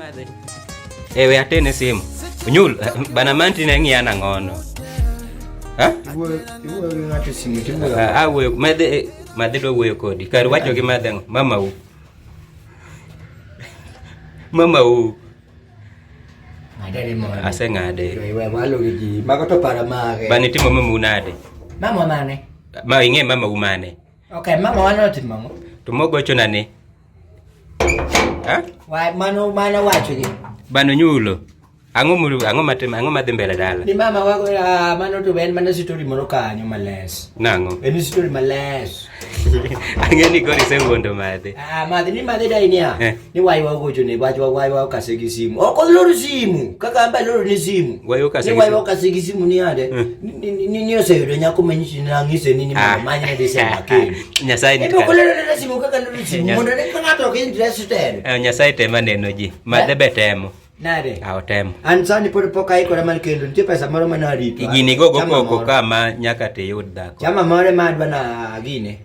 Madhe. Ewe atene simu. Unyul bana manti na ngi ana ngono. Ha? Iwe ngati simu timu. Awe madhe do weyo kodi. Kar wacho gi madhe mama u. Mama u. Ngade mo. Ase ngade. Iwe walo gi makoto para mage. Bani timo mama unade. Mama mane? Ma inge mama umane. Okay, mama wano timo. Tumogo cho nani? Ha? Wai mano wacho gi. Bano nyulo. Ango madhi mbele dala. Ni mama wako mano to ben mana sitori moro kanyo males. Nango. Eni sitori males. Angeni gori sengondo madhe. Madhe ni madhe dai niya. Ni wai wako jo ne bacho wai wako kasegi simu. Oko loro simu. Kaka amba loro ni simu. Wai wako kasegi. Ni wai wako kasegi simu ni ade. Ni oseyo nyako manyishi na ngise nini mama manya na desema ke. Nyasai ni. Eko loro na simu kaka loro simu. Mondo ne ngato ke interested. Nyasai tema neno ji. Madhe betemo. Nade? Temo. Ansani pore poka iko na malkendo nitie pesa moro manarito. Igini gogo koko kama nyaka te yud dhako. Chama moro madwa na gine.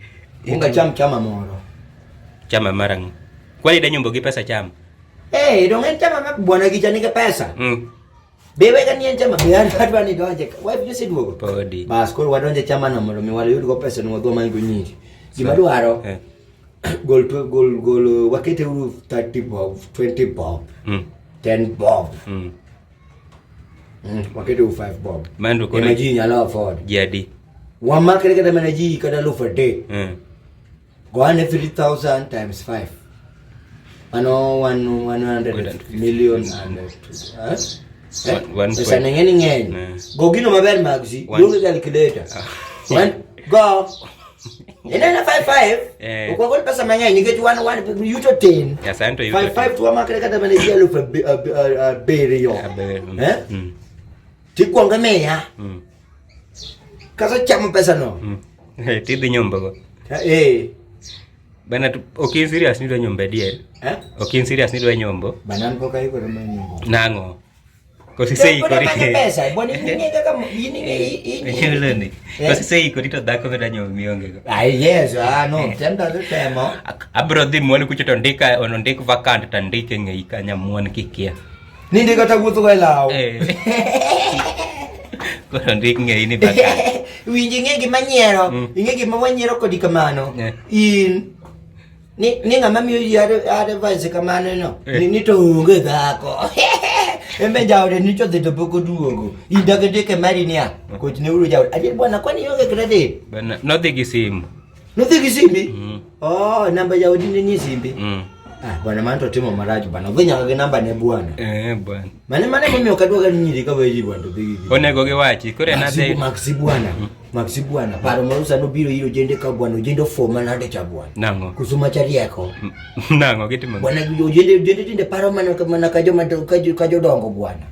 Unga chama moro. Chama marang. Kwani da nyombo gi pesa chama? Dong en chama bwana gichani ke pesa. Bewe kan yen chama biar adwa ni donje. Wife jose duogo. Podi. Bas koro wadonje chama na moro mi wale yud go pesa no go mango nyingi. Gima dwaro. Gol wakete 30 bob, 20 bob. 10 bob. Wakati 5 bob. Mandu ko maji nyala afford. Jadi. Wama kare kada manaji kada lo for day. Go on 3,000 times 5. Ano 100 million and pesa ngeni. Go gino maber magzi. Lunga calculator. Go. Ina na 55. Uko kwa pesa mangay ni get 1 you to 10. Ya santo you. 55 tu amakre kada manaji alo for berio. Tikwanga meya. Kasa chama pesa no. Tidhi nyombo go. Bana okin serious ni do nyombe diel. Okin serious ni do nyombo. Banan ko kai ko do nyombo. Nango. Ko si sei ko ri. Pesa, boni ni kaka ini. Nyoloni. Ko si sei ko rito dako da nyombo mionge go. Yes, no, tenda do temo. Abro di muone kucho ndika onondiko vacant tandike ngei kanya muone kikia. Nindi kata gutu kai lao. Ko ndik ngei ni vacant. Winji ngegi manyero, ingegi mawanyero ko di kamano. Ni ngama miyo advice kamano no. Ni to unge dhako. Embe jawde ni cho dhito poko duogo. Indake deke mari niya. Coach ne uru jawde. Adi bwana kwani yonge credit? Bana no dhigi simu. No dhigi simbi? Namba jawde ni simbi. Bwana manto timo maraju bana. Venya kage namba ne bwana. Bwana. Mane mimi okadwa ga nyiri ka weji bwana dhigi. Onego gi wachi kore na de Maxi bwana. Paro marusa no biro hiro jende ka bwana jendo forma na de cha bwana. Nango. Kusuma charieko. Nango gitimo. Bwana jende tinde paro mana kajo dongo bwana.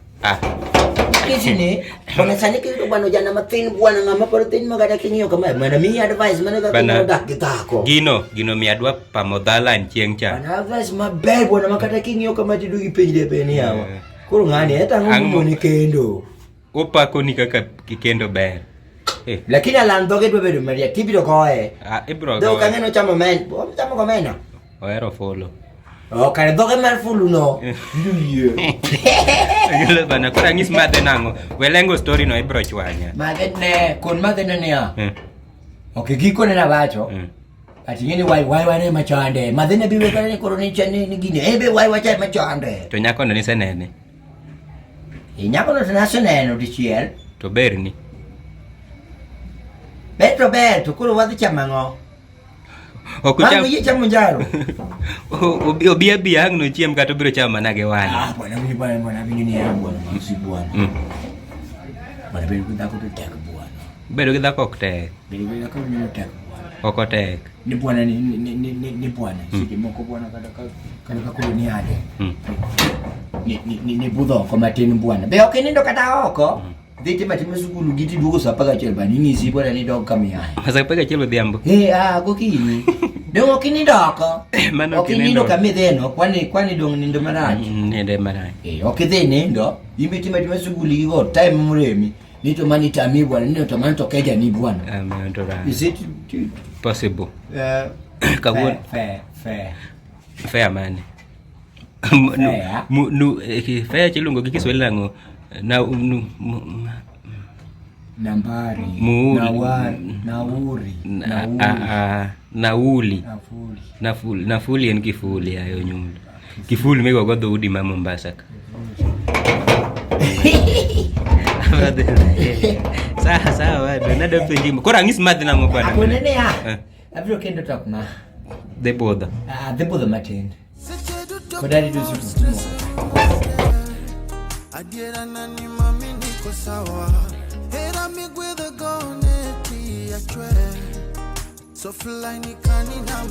Kizini bwana sani kido bwana jana matin bwana ngama protein magada kinyo kama mana mi advice mana ka dak kitako. Gino mi adwa pamodhala chieng cha. Bwana advice maber bwana makata kinyo kama tidugi penjde peni yawa. Koro ngani eta ngumo ni kendo. Opako ni kaka kikendo ber. Lakini alando ke bedo Maria tibiro koe. Ibro. Do kangeno chamo men. Chamo komena. Oero follow. Kare doge mar fulu no. Gele bana kora ngis madhe nango. Welengo story no ibro chwanya. Madhe ne kon madhe ne ya. Okay giko ne na bacho. Ati ngini wai ne machande. Madhe ne biwe kare koroni chani ni gine. Ebe wai wacha machande. To nyako no ni senene. Nyako no senene no dichiel. To berni. Beto kuro wadhi chamango. Mango ye chamo njaro. Obi ang no chiem kato biro chama nage wana. Bwana ni ya bwana si bwana. Bwana biro kudako to tek bwana. Bedo gi dhako ok tek. Biro kudako ni tek bwana. Ok otek. Ni bwana ni bwana. Siki moko bwana kada koloni ade. Ni budho ko matin bwana. Be ok nindo kata oko. Dite mati masukulu giti dugo sapaka chelba nini si bwana ni dog kami hai. Masa pega chelo dhiambo. Go kini. Dongo kini doko. Okini ndo kami dheno kwani dong nindo maraji. Ninde maraji. Okidhene ndo imiti mati masukulu gigo time muremi. Nito mani tami bwana nito tamani tokeja ni bwana. Is it possible? Fair man. Fea chilungo gi Kiswahili nango. Nambari. Nauli. Nafuli en kifuli ayo nyundo. Kifuli mego go dhudi ma Mombasa ka. Sawa nada penjimo. Kora ngis madhi nango bwana. Akonene ya. Abiro kendo talk na. The border matend. Kodari do siku. Adiera nani mami niko sawa. Hera migwe the gone ti achwe. So fly ni kani na